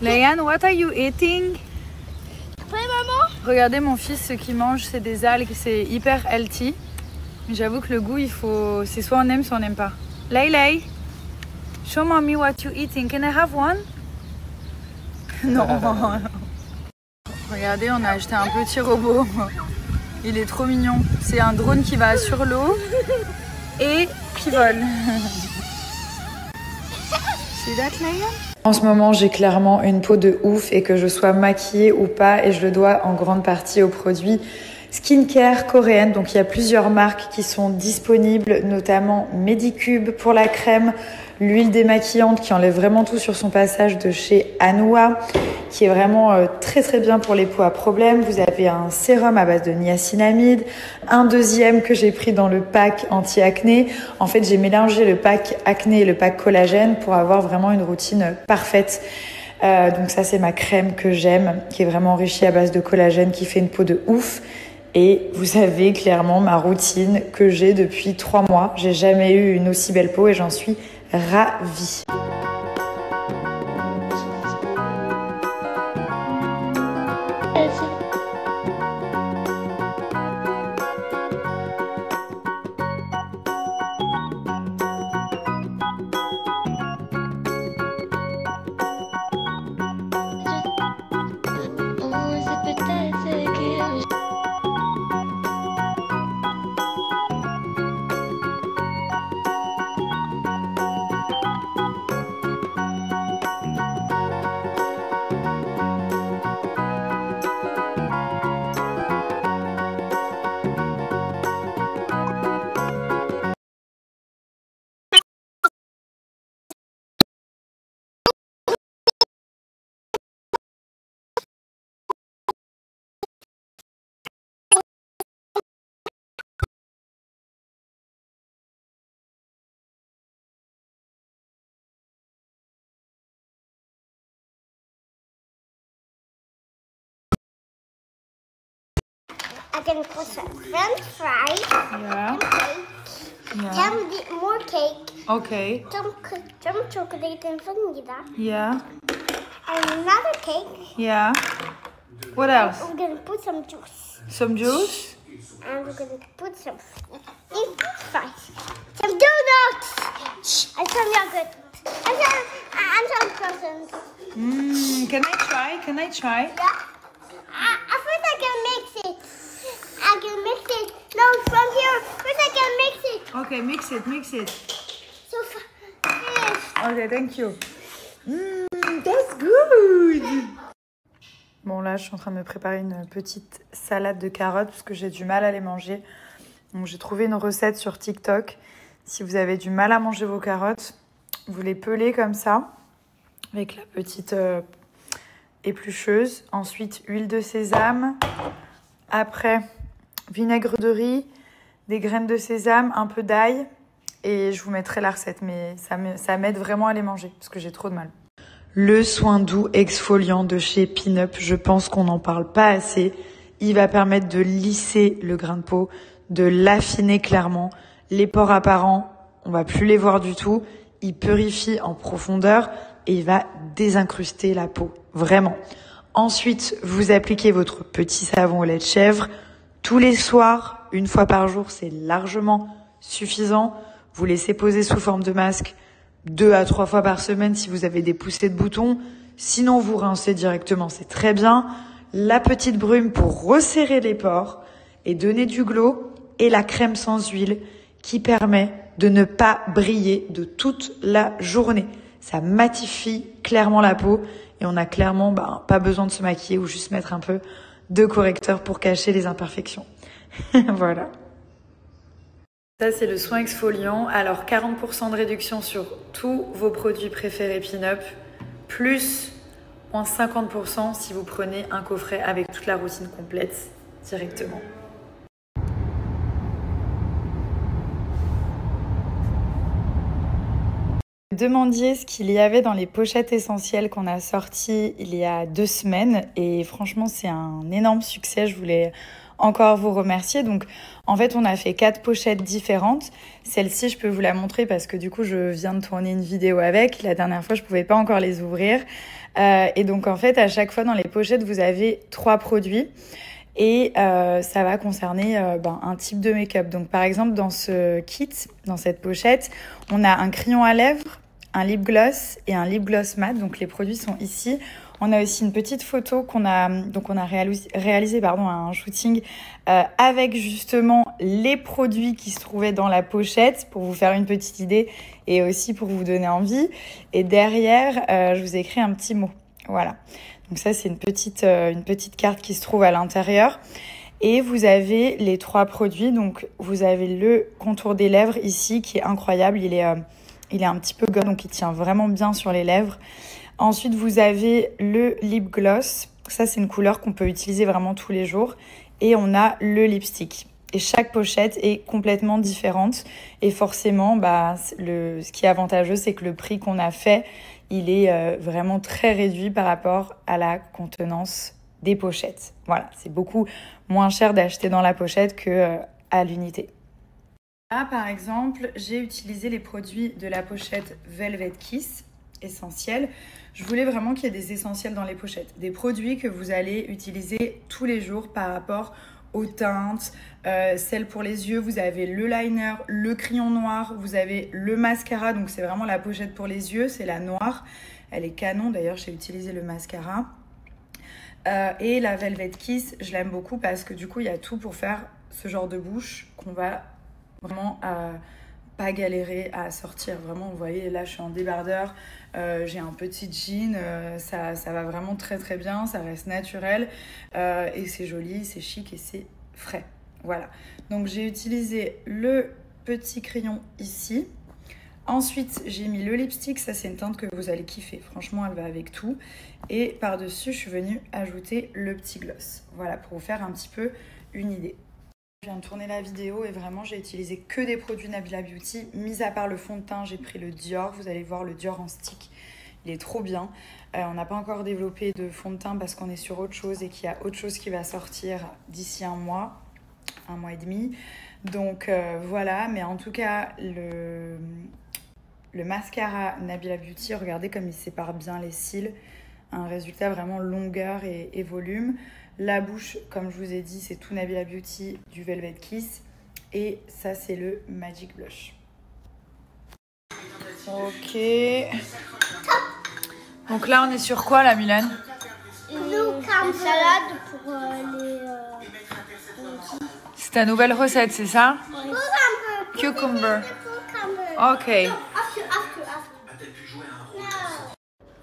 Layan, what are you eating? Ouais, maman. Regardez mon fils, ce qu'il mange, c'est des algues, c'est hyper healthy. J'avoue que le goût, c'est soit on aime, soit on n'aime pas. Lay, show mommy what you eating. Can I have one? Non. Regardez, on a acheté un petit robot. Il est trop mignon. C'est un drone qui va sur l'eau et qui vole. See that, Layan? En ce moment, j'ai clairement une peau de ouf et que je sois maquillée ou pas, et je le dois en grande partie aux produits skincare coréenne. Donc il y a plusieurs marques qui sont disponibles, notamment Medicube pour la crème, l'huile démaquillante qui enlève vraiment tout sur son passage de chez Anua, qui est vraiment très très bien pour les peaux à problème. Vous avez un sérum à base de niacinamide, un deuxième que j'ai pris dans le pack anti-acné. En fait, j'ai mélangé le pack acné et le pack collagène pour avoir vraiment une routine parfaite. Donc ça, c'est ma crème que j'aime, qui est vraiment enrichie à base de collagène, qui fait une peau de ouf. Et vous avez clairement ma routine que j'ai depuis 3 mois. J'ai jamais eu une aussi belle peau et j'en suis ravie. I can put some French fries. Yeah. And cake. Yeah. Some more cake. Okay. Some chocolate and vanilla. Yeah. And another cake. Yeah. What else? We're gonna put some juice. Some juice? And we're gonna put some French fries. Some donuts. And some yogurt. And some presents. Can I try? Can I try? Yeah. First I can mix it. I can mix it. No, from here. First I can mix it. Okay, mix it, mix it. So finish. Okay, thank you. That's good. Bon, là, je suis en train de me préparer une petite salade de carottes parce que j'ai du mal à les manger. Donc, j'ai trouvé une recette sur TikTok. Si vous avez du mal à manger vos carottes, vous les pelez comme ça, avec la petite éplucheuse. Ensuite, huile de sésame. Après, vinaigre de riz, des graines de sésame, un peu d'ail. Et je vous mettrai la recette, mais ça m'aide vraiment à les manger parce que j'ai trop de mal. Le soin doux exfoliant de chez Pin-Up, je pense qu'on n'en parle pas assez. Il va permettre de lisser le grain de peau, de l'affiner clairement. Les pores apparents, on va plus les voir du tout. Il purifie en profondeur et il va désincruster la peau, vraiment. Ensuite, vous appliquez votre petit savon au lait de chèvre. Tous les soirs, 1 fois par jour, c'est largement suffisant. Vous laissez poser sous forme de masque 2 à 3 fois par semaine si vous avez des poussées de boutons. Sinon, vous rincez directement, c'est très bien. La petite brume pour resserrer les pores et donner du glow. Et la crème sans huile qui permet de ne pas briller de toute la journée. Ça matifie clairement la peau et on a clairement pas besoin de se maquiller ou juste mettre un peu de correcteur pour cacher les imperfections. Voilà. Ça, c'est le soin exfoliant. Alors, 40% de réduction sur tous vos produits préférés Pin-Up, plus moins 50% si vous prenez un coffret avec toute la routine complète directement. Demandiez ce qu'il y avait dans les pochettes essentielles qu'on a sorties il y a 2 semaines et franchement c'est un énorme succès. Je voulais encore vous remercier. Donc, en fait, on a fait 4 pochettes différentes. Celle-ci, je peux vous la montrer parce que du coup, je viens de tourner une vidéo avec. La dernière fois, je pouvais pas encore les ouvrir. Et donc, en fait, à chaque fois dans les pochettes, vous avez 3 produits. Et ça va concerner un type de make-up. Donc, par exemple, dans ce kit, dans cette pochette, on a un crayon à lèvres, un lip gloss et un lip gloss mat. Donc, les produits sont ici. On a aussi une petite photo qu'on a réalisé un shooting avec justement les produits qui se trouvaient dans la pochette pour vous faire une petite idée et aussi pour vous donner envie. Et derrière, je vous ai écrit un petit mot. Voilà. Donc ça, c'est une petite carte qui se trouve à l'intérieur. Et vous avez les 3 produits. Donc, vous avez le contour des lèvres ici qui est incroyable. Il est un petit peu gold, donc il tient vraiment bien sur les lèvres. Ensuite, vous avez le lip gloss. Ça, c'est une couleur qu'on peut utiliser vraiment tous les jours. Et on a le lipstick. Et chaque pochette est complètement différente. Et forcément, ce qui est avantageux, c'est que le prix qu'on a fait, il est vraiment très réduit par rapport à la contenance des pochettes. Voilà, c'est beaucoup moins cher d'acheter dans la pochette qu'à l'unité. Là, par exemple, j'ai utilisé les produits de la pochette Velvet Kiss essentiels. Je voulais vraiment qu'il y ait des essentiels dans les pochettes. Des produits que vous allez utiliser tous les jours par rapport aux teintes. Celle pour les yeux, vous avez le liner, le crayon noir, vous avez le mascara. Donc, c'est vraiment la pochette pour les yeux, c'est la noire. Elle est canon, d'ailleurs, j'ai utilisé le mascara. Et la Velvet Kiss, je l'aime beaucoup parce que du coup, il y a tout pour faire ce genre de bouche qu'on va vraiment pas galérer à sortir. Vraiment, vous voyez, là, je suis en débardeur, j'ai un petit jean, ça va vraiment très très bien, ça reste naturel et c'est joli, c'est chic et c'est frais. Voilà. Donc, j'ai utilisé le petit crayon ici. Ensuite, j'ai mis le lipstick, ça c'est une teinte que vous allez kiffer. Franchement, elle va avec tout. Et par-dessus, je suis venue ajouter le petit gloss. Voilà, pour vous faire un petit peu une idée. Je viens de tourner la vidéo et vraiment, j'ai utilisé que des produits Nabila Beauty. Mis à part le fond de teint, j'ai pris le Dior. Vous allez voir le Dior en stick. Il est trop bien. On n'a pas encore développé de fond de teint parce qu'on est sur autre chose et qu'il y a autre chose qui va sortir d'ici un mois et demi. Donc voilà, mais en tout cas, le mascara Nabila Beauty, regardez comme il sépare bien les cils. Un résultat vraiment longueur et volume. La bouche, comme je vous ai dit, c'est tout Nabila Beauty du Velvet Kiss. Et ça, c'est le Magic Blush. Ok. Donc là, on est sur quoi, là, Milan? Une salade pour les... C'est ta nouvelle recette, c'est ça? Cucumber. Ok.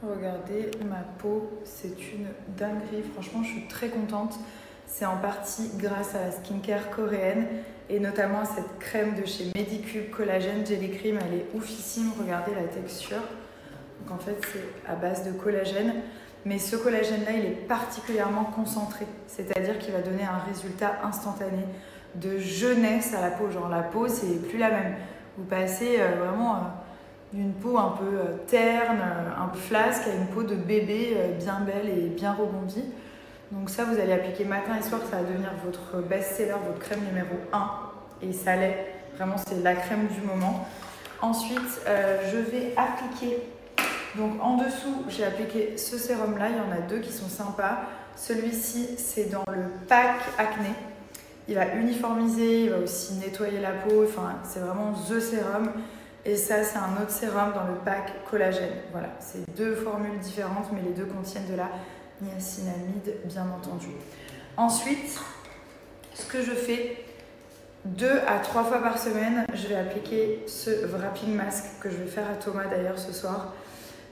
Regardez ma peau, c'est une dinguerie. Franchement, je suis très contente. C'est en partie grâce à la skincare coréenne et notamment à cette crème de chez Medicube Collagène Jelly Cream. Elle est oufissime. Regardez la texture. Donc en fait, c'est à base de collagène. Mais ce collagène-là, il est particulièrement concentré. C'est-à-dire qu'il va donner un résultat instantané de jeunesse à la peau. Genre la peau, c'est plus la même. Vous passez vraiment d'une peau un peu terne, un peu flasque, à une peau de bébé bien belle et bien rebondie. Donc ça, vous allez appliquer matin et soir. Ça va devenir votre best-seller, votre crème numéro 1. Et ça l'est. Vraiment, c'est la crème du moment. Ensuite, je vais appliquer... Donc en dessous, j'ai appliqué ce sérum-là. Il y en a 2 qui sont sympas. Celui-ci, c'est dans le pack acné. Il va uniformiser, il va aussi nettoyer la peau. Enfin, c'est vraiment the sérum. Et ça, c'est un autre sérum dans le pack collagène. Voilà, c'est 2 formules différentes, mais les 2 contiennent de la niacinamide, bien entendu. Ensuite, ce que je fais 2 à 3 fois par semaine, je vais appliquer ce wrapping mask que je vais faire à Thomas d'ailleurs ce soir.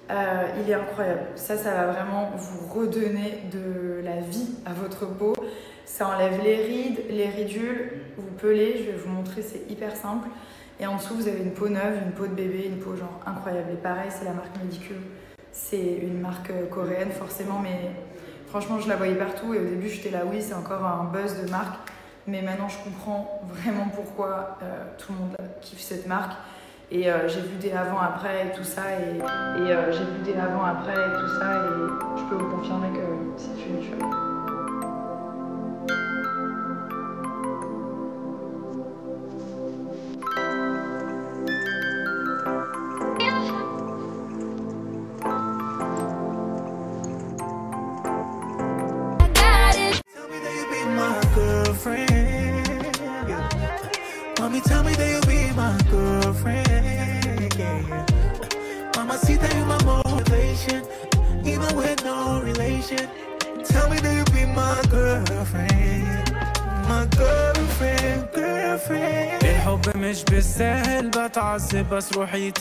Il est incroyable. Ça va vraiment vous redonner de la vie à votre peau. Ça enlève les rides, les ridules, vous pelez. Je vais vous montrer, c'est hyper simple. Et en dessous, vous avez une peau neuve, une peau de bébé, une peau genre incroyable. Et pareil, c'est la marque Medicube. C'est une marque coréenne forcément, mais franchement, je la voyais partout. Et au début, j'étais là, oui, c'est encore un buzz de marque. Mais maintenant, je comprends vraiment pourquoi tout le monde kiffe cette marque. Et j'ai vu des avant-après et tout ça. Et j'ai vu des avant-après et tout ça. Et je peux vous confirmer que c'est fini. girlfriend, my girlfriend. الحب مش بالسهل بتعذب بس روحي